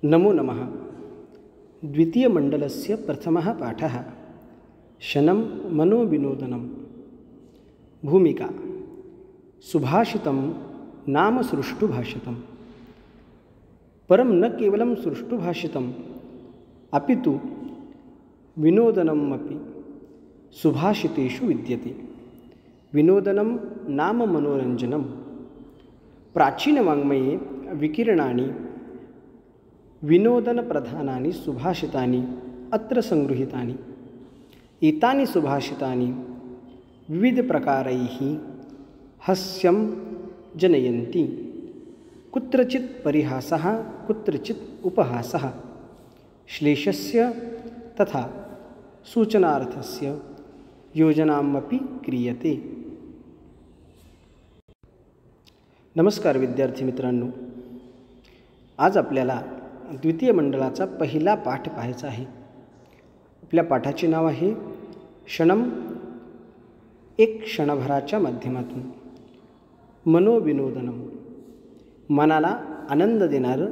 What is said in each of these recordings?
नमो नमः। द्वितीयमण्डलस्य प्रथमः पाठः। शनं मनोविनोदनं। भूमिका। सुभाषितं नाम सुष्ठुभाषितं। परं न केवलं सुष्ठुभाषितम् अपि तु विनोदनम् अपि सुभाषितेषु विद्यते। विनोदनं नाम मनोरञ्जनं। प्राचीनवाङ्मये विकीर्णानि विनोदनप्रधानानि सुभाषितानि अत्र संगृहीतानि। एतानि सुभाषितानि विविधप्रकारैः हास्यं जनयन्ति। कुत्रचित् परिहासः, कुत्रचित् उपहासः, श्लेषस्य तथा सूचनार्थस्य योजनामपि क्रियते। नमस्कार विद्यार्थी मित्रांनो, आज आपल्याला द्वितीय मंडळाचा पहिला पाठ पाहायचा आहे। आपल्या पाठाचे नाव आहे क्षणम, एक क्षणभराच्या माध्यमातून मनोविनोदनम। मनाला आनंद देणारं,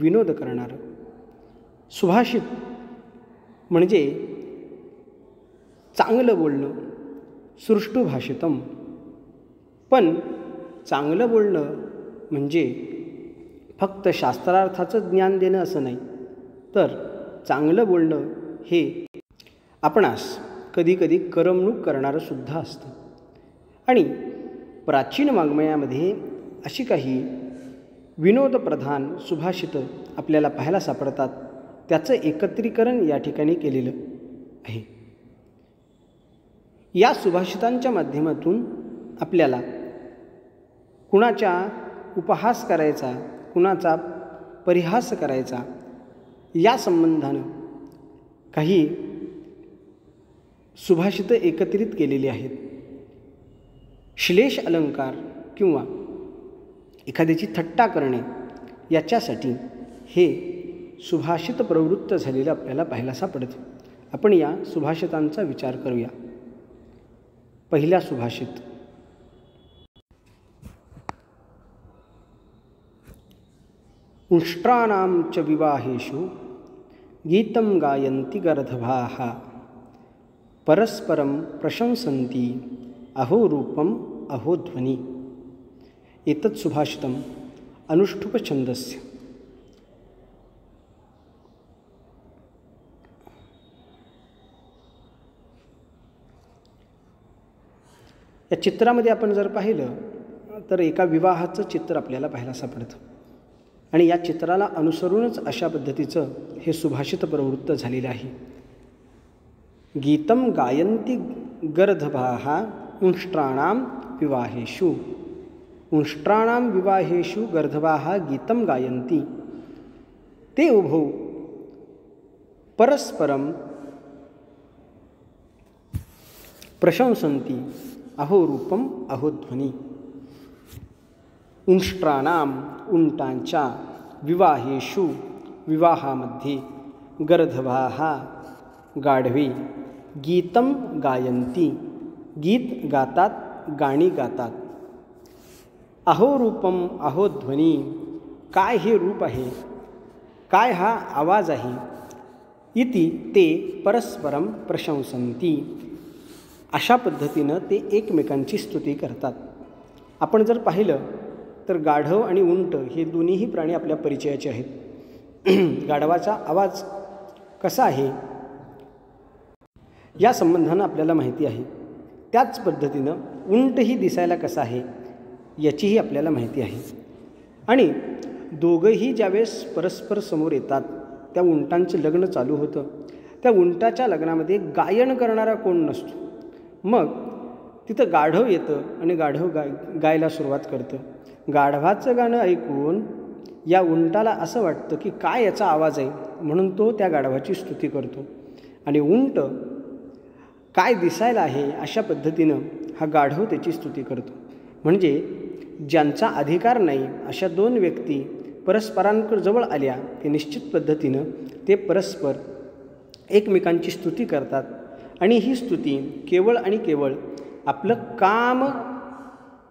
विनोद करणारं सुभाषित म्हणजे चांगलं बोलणं, सुष्ठुभाषितम। पण चांगलं बोलणं म्हणजे फक्त शास्त्रार्थाचं ज्ञान देणं असं नाही, तर चांगलं बोलणं हे आपणास कधीकधी करमणूक करणारं सुद्धा असतं। आणि प्राचीन वाङ्मयामध्ये अशी काही विनोदप्रधान सुभाषितं आपल्याला पाहायला सापडतात। त्याचं एकत्रीकरण या ठिकाणी केलेलं आहे। या सुभाषितांच्या माध्यमातून आपल्याला कुणाचा उपहास करायचा, कुणाचा परिहास करायचा या संबंधानं काही सुभाषितं एकत्रित केलेली आहेत। श्लेष अलंकार किंवा एखाद्याची थट्टा करणे याच्यासाठी हे सुभाषित प्रवृत्त झालेलं आपल्याला पाहायला सापडतं। आपण या सुभाषितांचा विचार करूया। पहिला सुभाषित। उष्ट्राणां च विवाहेषु गीतं गायन्ति गर्दभाः परस्परं प्रशंसन्ति अहो रूपम् अहो ध्वनि। एतत् सुभाषितम् अनुष्ठुपछन्दस्य। या चित्रामध्ये आपण जर पाहिलं तर एका विवाहाचं चित्र आपल्याला पाहायला सापडतं। आणि या चित्राला अनुसरूनच अशा पद्धतीचं हे सुभाषित प्रवृत्त झालेलं आहे। गीतं गायन्ति गर्दभाः उष्ट्राणां विवाहेषु। उष्ट्राणां विवाहेषु गर्दभाः गीतं गायन्ति। ते उभौ परस्परं प्रशंसन्ति अहो रूपम अहो ध्वनि। उष्ट्राणां उंटांच्या विवाहेषु विवाहामध्ये गर्दभाः गाढवे गीतं गायन्ति गीत गातात, गाणी गातात। अहो रूपम अहो ध्वनि, काय हे रूप आहे, काय हा आवाज आहे। इति ते परस्परं प्रशंसन्ति, अशा पद्धतीनं ते एकमेकांची स्तुती करतात। आपण जर पाहिलं तर गाढव आणि उंट हे दोन्हीही प्राणी आपल्या परिचयाचे आहेत। गाढवाचा आवाज कसा आहे या संबंधानं आपल्याला माहिती आहे। त्याच पद्धतीनं उंटही दिसायला कसा आहे याचीही आपल्याला माहिती आहे। आणि दोघंही ज्यावेळेस परस्पर समोर येतात, त्या उंटांचं लग्न चालू होतं। त्या उंटाच्या लग्नामध्ये गायन करणारा कोण नसतो। मग तिथं गाढव येतं आणि गाढव गायला सुरुवात करतं। गाढवाचं गाणं ऐकून या उंटाला असं वाटतं की काय याचा आवाज आहे, म्हणून तो त्या गाढवाची स्तुती करतो। आणि उंट काय दिसायला आहे अशा पद्धतीनं हा गाढव त्याची स्तुती करतो। म्हणजे ज्यांचा अधिकार नाही अशा दोन व्यक्ती परस्परांजवळ आल्या की निश्चित पद्धतीनं ते परस्पर एकमेकांची स्तुती करतात। आणि ही स्तुती केवळ आणि केवळ आपलं काम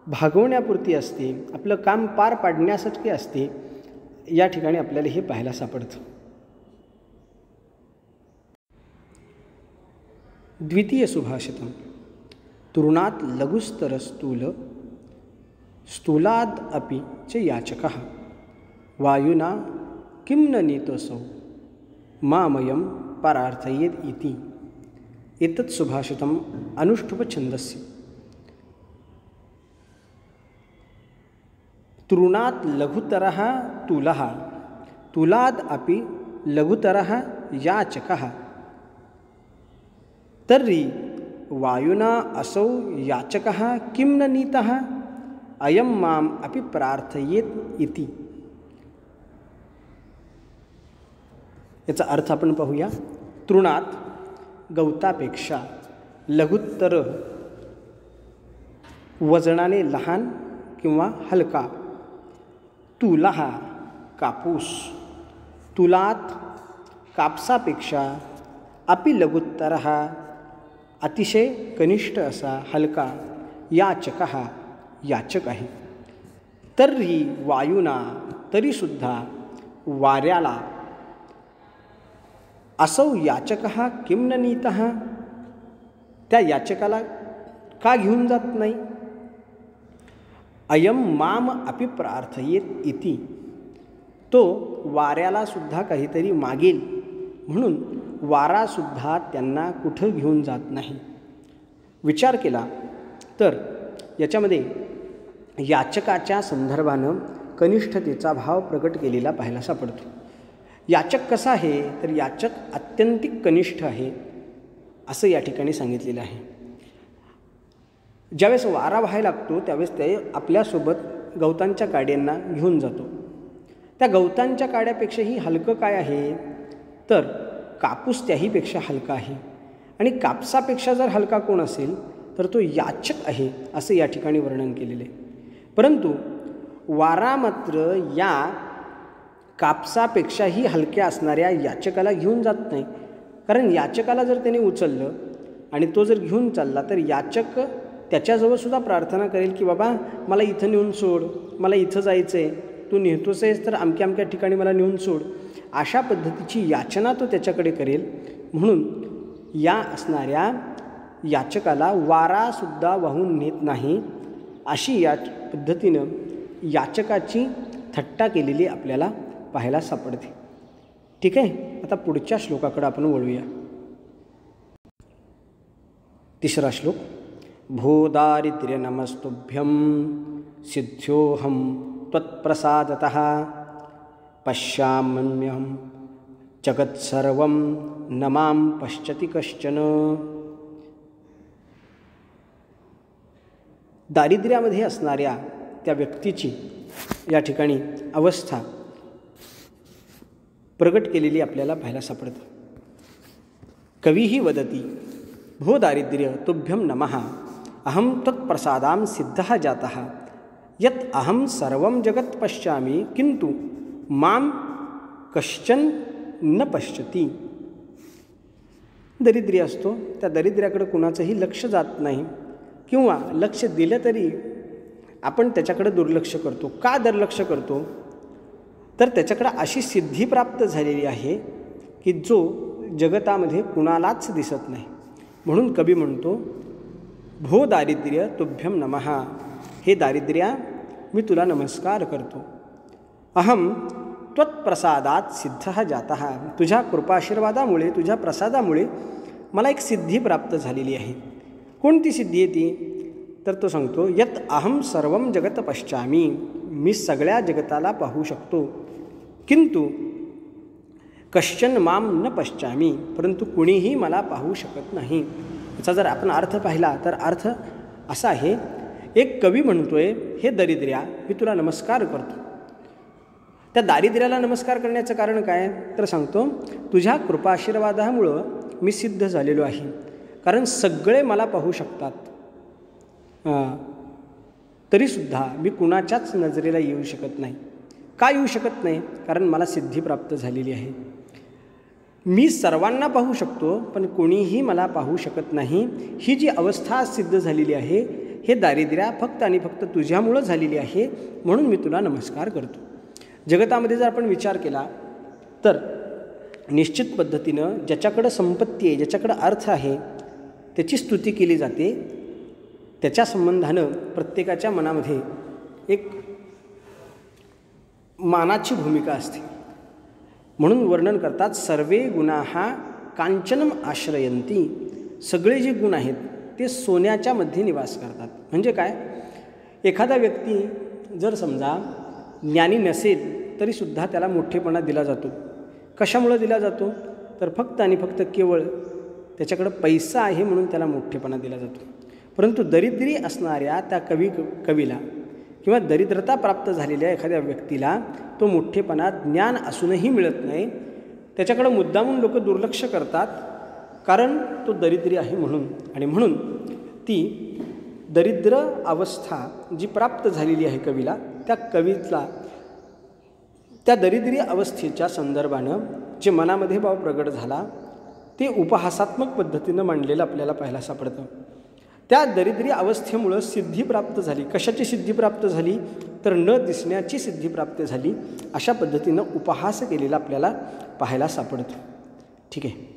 भागवण्यापुरती असते, आपलं काम पार पाडण्यासाठी असते, या ठिकाणी आपल्याला हे पाहायला सापडतं. द्वितीय सुभाषितम. तृणात लघुस्तरस्थूल स्थूलाद अपि च याचकः वायुना किं न नीतोऽसौ मामयं परार्थयेत् इति. एतत् सुभाषितम् अनुष्ठुपछन्दस्य. तृणात् लघुतरः तूलः तूलाद् अपि लघुतरः याचकः तर्हि वायुना असौ याचकः किं न नीतः अयं माम् अपि प्रार्थयेत् इति. याचा अर्थ आपण पाहूया. तृणात गवतापेक्षा लघुत्तर वजनाने लहान किंवा हलका, तुलाहा कापूस, तुलात कापसापेक्षा अपि लघुत्तरः अतिशय कनिष्ठ असा हलका याचकः याचक आहे. तर्हि वायुना तरीसुद्धा वाऱ्याला असौ याचकः किं न नीतः त्या याचकाला का घेऊन जात नाही. अयम माम अपि प्रार्थयेत इति. तो वाऱ्याला सुद्धा काहीतरी मागेल म्हणून वारासुद्धा त्यांना कुठं घेऊन जात नाही. विचार केला तर याच्यामध्ये याचकाच्या संदर्भानं कनिष्ठतेचा भाव प्रकट केलेला पाहायला सापडतो. याचक कसा आहे तर याचक अत्यंतिक कनिष्ठ आहे असं या ठिकाणी सांगितलेलं आहे. ज्यावेळेस वारा व्हायला लागतो त्यावेळेस ते आपल्यासोबत गवतांच्या काड्यांना घेऊन जातो. त्या गवतांच्या काड्यापेक्षाही हलकं काय आहे तर कापूस त्याहीपेक्षा हलका आहे. आणि कापसापेक्षा जर हलका कोण असेल तर तो याचक आहे असं या ठिकाणी वर्णन केलेलं आहे. परंतु वारा मात्र या कापसापेक्षाही हलक्या असणाऱ्या याचकाला घेऊन जात नाही. कारण याचकाला जर त्याने उचललं आणि तो जर घेऊन चालला तर याचक त्याच्याजवळसुद्धा प्रार्थना करेल की बाबा मला इथं नेऊन सोड, मला इथं जायचं आहे, तू नेतोस आहेस तर अमक्या अमक्या ठिकाणी मला नेऊन सोड, अशा पद्धतीची याचना तो त्याच्याकडे करेल. म्हणून या असणाऱ्या याचकाला वारासुद्धा वाहून नेत नाही अशी या पद्धतीनं याचकाची थट्टा केलेली आपल्याला पाहायला सापडते. ठीक आहे. आता पुढच्या श्लोकाकडे आपण वळूया. तिसरा श्लोक. भो दारिद्र्य नमस्तुभ्यं सिद्ध्योऽहं त्वत्प्रसादतः पश्याम्यहं जगत्सर्वं न मां पश्यति कश्चन. दारिद्र्यामध्ये असणाऱ्या त्या व्यक्तीची या ठिकाणी अवस्था प्रगट केलेली आपल्याला पाहायला सापडतं. कवीही वदती भो दारिद्र्य तुभ्यं नमः अहं त्वत्प्रसादां सिद्धः जातः यत् अहं सर्वं जगत् पश्यामि किंतु मां कश्चन न पश्यति. दरिद्री असतो त्या दरिद्र्याकडे कुणाचंही लक्ष जात नाही किंवा लक्ष दिलं तरी आपण त्याच्याकडे दुर्लक्ष करतो. का दुर्लक्ष करतो तर त्याच्याकडे अशी सिद्धी प्राप्त झालेली आहे की जो जगतामध्ये कुणालाच दिसत नाही. म्हणून कवी म्हणतो भो दारिद्र्य तुभ्यं नमः. हे दारिद्र्या मी तुला नमस्कार करतो. अहम त्वत्प्रसादात सिद्धः जातः. तुझ्या कृपाशीर्वादामुळे तुझ्या प्रसादामुळे मला एक सिद्धी प्राप्त झालेली आहे. कोणती सिद्धी आहे ती तर तो सांगतो यत् अहं सर्वं जगत पश्यामि. मी सगळ्या जगताला पाहू शकतो. किंतु कश्चन माम न पश्यामि. परंतु कुणीही मला पाहू शकत नाही. याचा जर आपण अर्थ पाहिला तर अर्थ असा आहे. एक कवी म्हणतोय हे दरिद्र्या मी तुला नमस्कार करतो. त्या दारिद्र्याला नमस्कार करण्याचं कारण काय तर सांगतो तुझ्या कृपाशीर्वादामुळं मी सिद्ध झालेलो आहे. कारण सगळे मला पाहू शकतात तरीसुद्धा मी कुणाच्याच नजरेला येऊ शकत नाही. का येऊ शकत नाही कारण मला सिद्धी प्राप्त झालेली आहे. मी सर्वांना पाहू शकतो पण कोणीही मला पाहू शकत नाही. ही जी अवस्था सिद्ध झालेली आहे हे दारिद्र्या फक्त आणि फक्त तुझ्यामुळं झालेली आहे. म्हणून मी तुला नमस्कार करतो. जगतामध्ये जर आपण विचार केला तर निश्चित पद्धतीनं ज्याच्याकडं संपत्ती आहे, ज्याच्याकडं अर्थ आहे, त्याची स्तुती केली जाते. त्याच्या संबंधानं प्रत्येकाच्या मनामध्ये एक मानाची भूमिका असते. म्हणून वर्णन करतात, सर्वे गुणाः कांचनम आश्रयंती. सगळे जे गुण आहेत ते सोन्याच्या मध्ये निवास करतात. म्हणजे काय, एखादा व्यक्ती जर समजा ज्ञानी नसेल तरीसुद्धा त्याला मोठेपणा दिला जातो. कशामुळं दिला जातो, तर फक्त आणि फक्त केवळ त्याच्याकडं पैसा आहे म्हणून त्याला मोठेपणा दिला जातो. परंतु दरिद्री असणाऱ्या त्या कवीला किंवा दरिद्रता प्राप्त झालेल्या एखाद्या व्यक्तीला तो मोठेपणा ज्ञान असूनही मिळत नाही. त्याच्याकडं मुद्दामून लोक दुर्लक्ष करतात, कारण तो दरिद्री आहे म्हणून. आणि म्हणून ती दरिद्र अवस्था जी प्राप्त झालेली आहे कवीला, त्या कवीला त्या दरिद्री अवस्थेच्या संदर्भानं जे मनामध्ये भाव प्रगट झाला ते उपहासात्मक पद्धतीनं मांडलेलं आपल्याला पाहायला सापडतं. त्या दरिद्री अवस्थेमुळं सिद्धी प्राप्त झाली. कशाची सिद्धी प्राप्त झाली, तर न दिसण्याची सिद्धी प्राप्त झाली. अशा पद्धतीनं उपहास केलेला आपल्याला पाहायला सापडतो. ठीक आहे.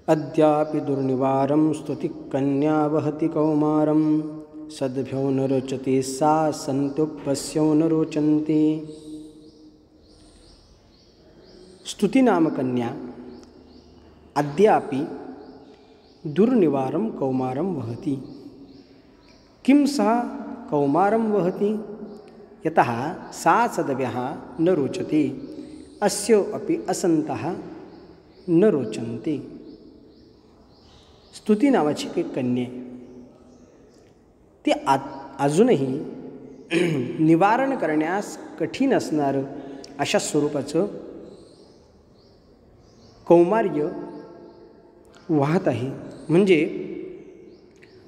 अद्यापि दुर्निवारं स्तुति कन्या वहति कौमारं सद्भ्यो न रोचते सा संतोपस्यो न रोचन्ते. स्तुति नाम कन्या अद्यापि दुर्निवारं कौमारं वहति. किं सा कौमारं वहति, यतः सा सदव्यः न रोचते, अस्यो अपि असन्तः न रोचन्ते. स्तुती नावाची एक कन्या आहे. ती अजूनही निवारण करण्यास कठीण असणारं अशा स्वरूपाचं कौमार्य वाहत आहे. म्हणजे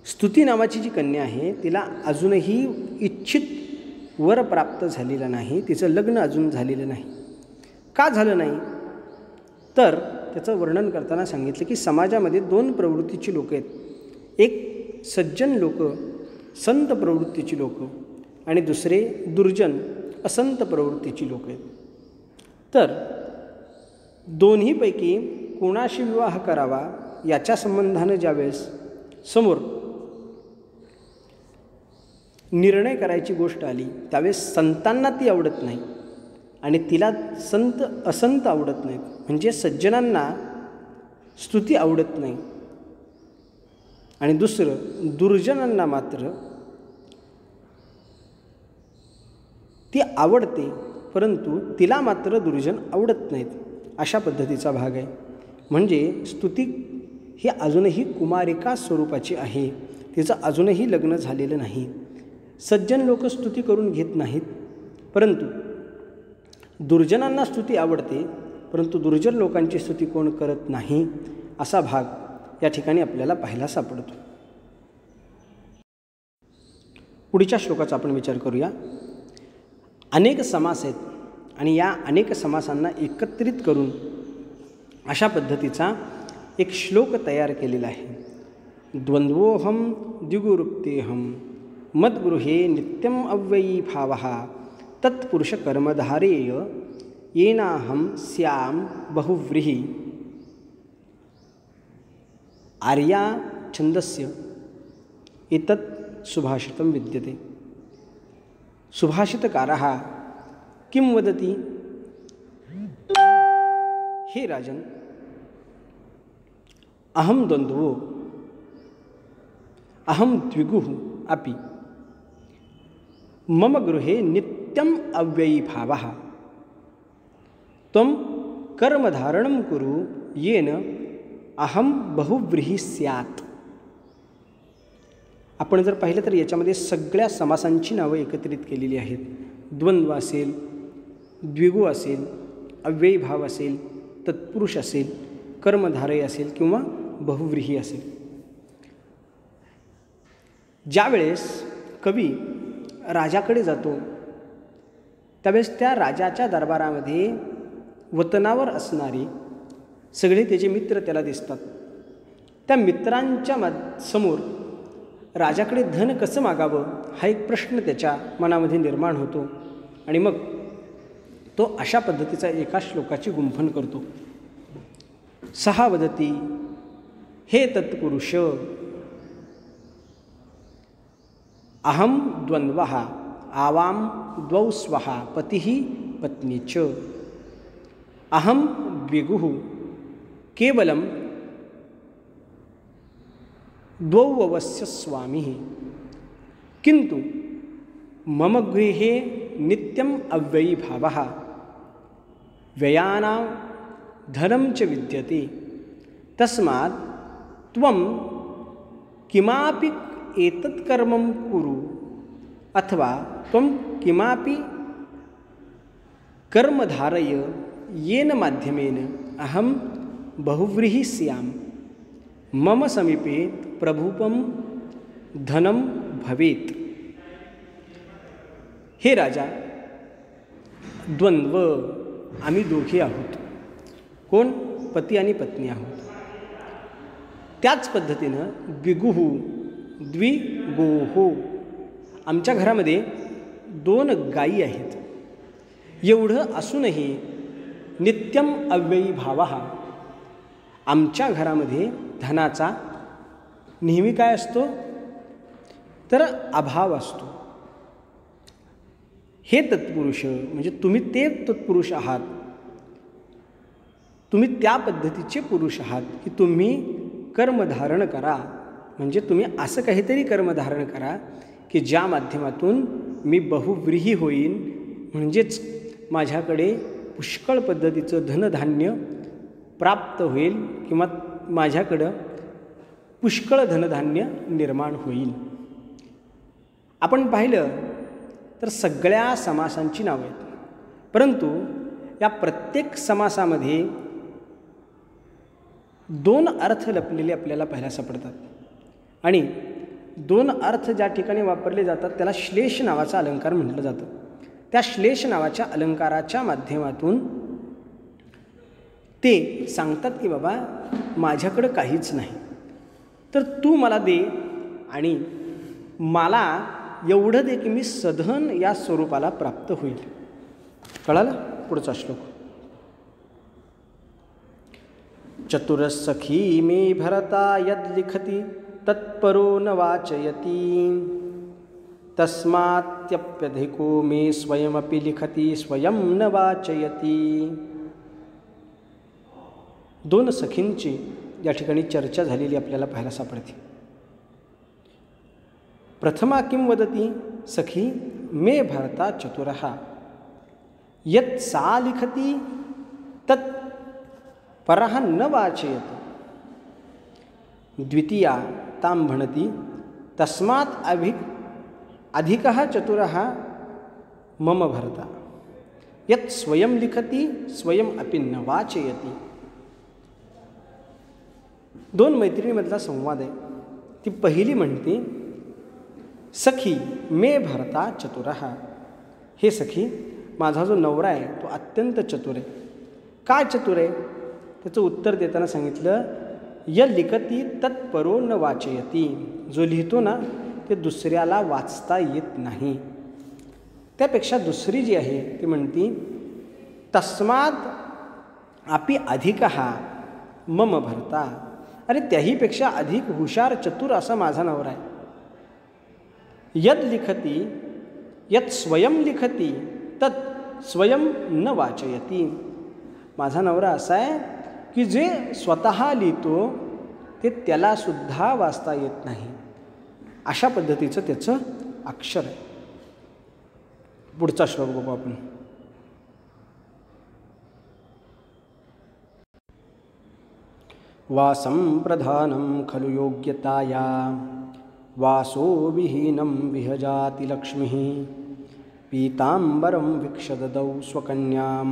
स्तुती नावाची जी कन्या आहे तिला अजूनही इच्छित वर प्राप्त झालेला नाही. तिचं लग्न अजून झालेलं नाही. का झालं नाही, तर त्याचं वर्णन करताना सांगितलं की समाजामध्ये दोन प्रवृत्तीची लोक आहेत. एक सज्जन लोक, संत प्रवृत्तीची लोक, आणि दुसरे दुर्जन असंत प्रवृत्तीची लोक आहेत. तर दोन्हीपैकी कोणाशी विवाह करावा याच्या संबंधानं ज्यावेळेस समोर निर्णय करायची गोष्ट आली त्यावेळेस संतांना ती आवडत नाही आणि तिला संत असंत आवडत नाहीत. म्हणजे सज्जनांना स्तुती आवडत नाही आणि दुसरं दुर्जनांना मात्र ती आवडते, परंतु तिला मात्र दुर्जन आवडत नाहीत. अशा पद्धतीचा भाग आहे. म्हणजे स्तुती ही अजूनही कुमारिका स्वरूपाची आहे. तिचं अजूनही लग्न झालेलं नाही. सज्जन लोक स्तुती करून घेत नाहीत, परंतु दुर्जनांना स्तुती आवडते, परंतु दुर्जन लोकांची स्तुती कोण करत नाही. असा भाग या ठिकाणी आपल्याला पाहायला सापडतो. पुढच्या श्लोकाचा आपण विचार करूया. अनेक समास आहेत आणि या अनेक समासांना एकत्रित करून अशा पद्धतीचा एक श्लोक तयार केलेला आहे. द्वंद्वोहम द्विगुरुक्तेहम मद्गृहे नित्यम अव्ययी भावः तत्पुरुष कर्मधारेय येनाहम स्याम बहुव्रीहि. आर्या छंदस्य एतत् सुभाषितं विद्यते. सुभाषितकारः किं वदति, हे राजन, अहम द्वंद्वो अहम द्विगुः अपि मम गृहे नित्यम अव्ययी भावः त्वं कर्मधारणं कुरु येन अहम बहुव्रीहि स्यात्. आपण जर पाहिलं तर याच्यामध्ये सगळ्या समासांची नावं एकत्रित केलेली आहेत. द्वंद्व असेल, द्विगु असेल, अव्ययी भाव असेल, तत्पुरुष असेल, कर्मधारय असेल किंवा बहुव्रीही असेल. ज्यावेळेस कवी राजाकडे जातो त्यावेळेस त्या राजाच्या दरबारामध्ये वतनावर असणारे सगळे त्याचे मित्र त्याला दिसतात. त्या मित्रांच्या समोर राजाकडे धन कसं मागावं हा एक प्रश्न त्याच्या मनामध्ये निर्माण होतो आणि मग तो अशा पद्धतीचा एका श्लोकाची गुंफण करतो. सहा वदती हे तत्पुरुष अहम द्वंद्वः आवाम द्वौ स्वः पतिः पत्नी च अहम द्विगुः केवलम द्वौ अवस्य स्वामी किंतु मम गृहे नित्यम अव्ययी भावः व्ययानां धनं च विद्यते तस्मात् त्वं किमापि एतत् कर्मं कुरु अथवा त्वं किमापि कर्म धारय येन माध्यमेन अहं बहुव्रीहि स्याम मम समीपे प्रभुपम धनम भवेत. हे राजा, द्वंद्व आम्ही दोघे आहोत. कोण? पती आणि पत्नी आहोत. त्याच पद्धतीनं द्विगुहू द्विगोहो आमच्या घरामध्ये 2 गायी आहेत. एवढं असूनही नित्यम अव्ययी भावः आमच्या घरामध्ये धनाचा नेहमी काय असतो तर अभाव असतो. हे तत्पुरुष म्हणजे तुम्ही ते तत्पुरुष आहात. तुम्ही त्या पद्धतीचे पुरुष आहात की तुम्ही कर्मधारण करा. म्हणजे तुम्ही असं काहीतरी कर्मधारण करा की ज्या माध्यमातून मी बहुव्रीही होईन, म्हणजेच माझ्याकडे पुष्कळ पद्धतीचं धनधान्य प्राप्त होईल किंवा माझ्याकडं पुष्कळ धनधान्य निर्माण होईल. आपण पाहिलं तर सगळ्या समासांची नावं आहेत, परंतु या प्रत्येक समासामध्ये 2 अर्थ लपलेले आपल्याला पाहायला सापडतात आणि 2 अर्थ ज्या ठिकाणी वापरले जातात त्याला श्लेष नावाचा अलंकार म्हटलं जातं. त्या श्लेष नावाच्या अलंकाराच्या माध्यमातून ते सांगतात की बाबा माझ्याकडं काहीच नाही, तर तू मला दे आणि मला एवढं दे की मी सधन या स्वरूपाला प्राप्त होईल. कळालं? पुढचा श्लोक. चतुरसखी मे भरता यद लिखती तत्परो न वाचयती तस्मात्यप्यधिको मे स्वयमपि लिखती स्वयं न वाचयती. 2 सखींची या ठिकाणी चर्चा झालेली आपल्याला पाहायला सापडते. प्रथमा किं वदती सखी मे भरता चतुरः यत् सा लिखती तत् परः न वाचयति. द्वितीया तां भणति तस्मात् अधिकः चतुरः मम भरता यत् स्वयं लिखति स्वयं अपि न वाचयति. 2 मैत्रिणीमधला संवाद आहे. ती पहिली म्हणते सखी मे भरता चतुरः. हे सखी, माझा जो नवरा आहे तो अत्यंत चतुर आहे. काय चतुर आहे? त्याचं उत्तर देताना सांगितलं य लिखती तत्परो न वाचयती. जो लिहितो ना ते दुसऱ्याला वाचता येत नाही. त्यापेक्षा दुसरी जी आहे ती म्हणती तस्मात् अपि अधिकः मम भरता. अरे त्याहीपेक्षा अधिक हुशार चतुर असा माझा नवरा आहे. यद लिखती यत स्वयं लिखती तत् स्वयं न वाचयती. माझा नवरा असा आहे की जे स्वतः लिहितो ते त्यालासुद्धा वाचता येत नाही. अशा पद्धतीचं त्याचं अक्षर आहे. पुढचा श्लोक बघू आपण. वासं प्रधानं खलु योग्यताया वासो विहीनं विहजाति लक्ष्मीः पीताम्बरं वीक्ष्य ददौ स्वकन्यां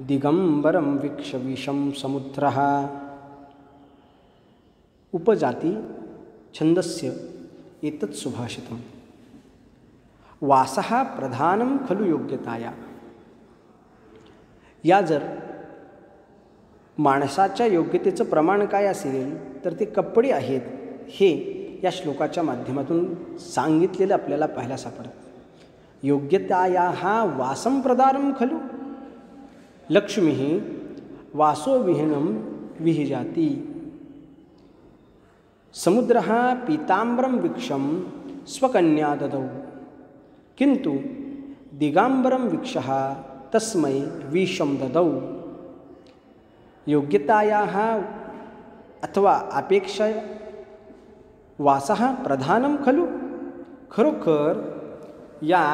दिगंबरं वीक्ष्य विषं समुद्रः. उपजाति छंदस्य एतत् सुभाषितम्. वासः प्रधानं खलु योग्यताया. या जर माणसाच्या योग्यतेचं प्रमाण काय असेल तर ते कपडे आहेत हे या श्लोकाच्या माध्यमातून सांगितलेलं आपल्याला पाहायला सापडतं. योग्यतायाः वासं प्रदानं खलु लक्ष्मीः वासो विहीनं विहिजाति. समुद्रः पीताम्बरं वृक्षं स्वकन्या ददौ किन्तु दिगाम्बरं वृक्षः तस्मै विषं ददौ. योग्यतायाः अथवा अपेक्षा वासः प्रधानं खलु. खरोखर या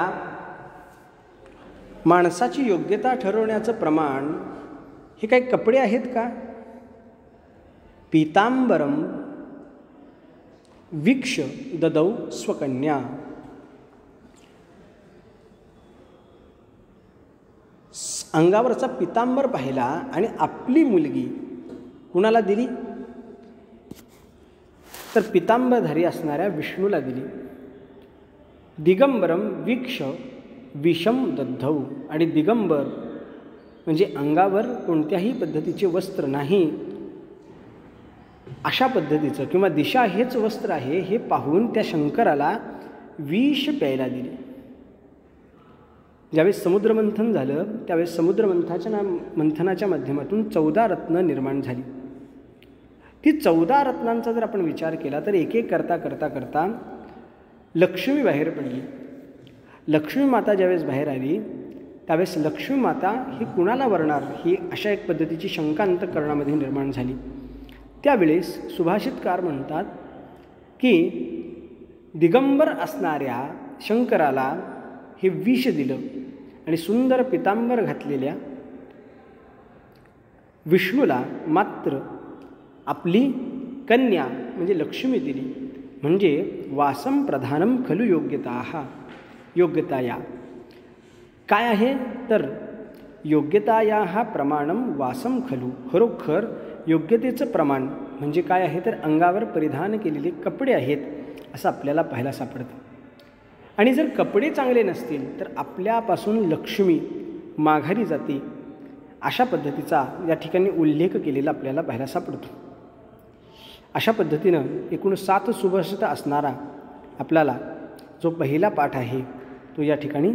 माणसाची योग्यता ठरवण्याचं प्रमाण हे काही कपडे आहेत का. पीतांबरम विक्ष ददौ स्वकन्या. अंगावरचा पितांबर पाहिला आणि आपली मुलगी कुणाला दिली तर पितांबरधारी असणाऱ्या विष्णूला दिली. दिगंबरम विक्ष विषम दद्धौ. आणि दिगंबर म्हणजे अंगावर कोणत्याही पद्धतीचे वस्त्र नाही अशा पद्धतीचं किंवा दिशा हेच वस्त्र आहे हे पाहून त्या शंकराला विष प्यायला दिले. ज्यावेळेस समुद्रमंथन झालं त्यावेळेस मंथनाच्या माध्यमातून 14 रत्न निर्माण झाली. ती 14 रत्नांचा जर आपण विचार केला तर एक एक करता करता करता लक्ष्मी बाहेर पडली. लक्ष्मी माता ज्यावेळेस बाहेर आली त्यावेळेस लक्ष्मी माता ही कुणाला वरणार ही अशा एक पद्धतीची शंका अंतःकरणामध्ये निर्माण झाली. त्यावेळेस सुभाषितकार म्हणतात की दिगंबर असणाऱ्या शंकराला हे विष दिलं आणि सुंदर पितांबर घातलेल्या विष्णूला मात्र आपली कन्या म्हणजे लक्ष्मी दिली. म्हणजे वासम प्रधानम खलु योग्यता. योग्यताया काय आहे तर योग्यताया हा प्रमाणम वासम खलु. खरोखर योग्यतेचं प्रमाण म्हणजे काय आहे तर अंगावर परिधान केलेले कपडे आहेत असं आपल्याला पाहायला सापडतं. आणि जर कपडे चांगले नसतील तर आपल्यापासून लक्ष्मी माघारी जाते अशा पद्धतीचा या ठिकाणी उल्लेख केलेला आपल्याला पाहायला सापडतो. अशा पद्धतीनं एकूण 7 सुभाषित असणारा आपल्याला जो पहिला पाठ आहे तो या ठिकाणी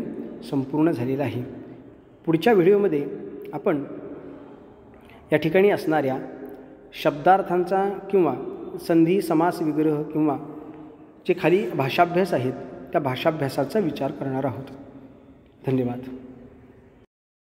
संपूर्ण झालेला आहे. पुढच्या व्हिडिओमध्ये आपण या ठिकाणी असणाऱ्या शब्दार्थांचा किंवा संधी समास विग्रह किंवा जे खाली भाषाभ्यास आहेत त्या भाषाभ्यासाचा विचार करणार आहोत. धन्यवाद.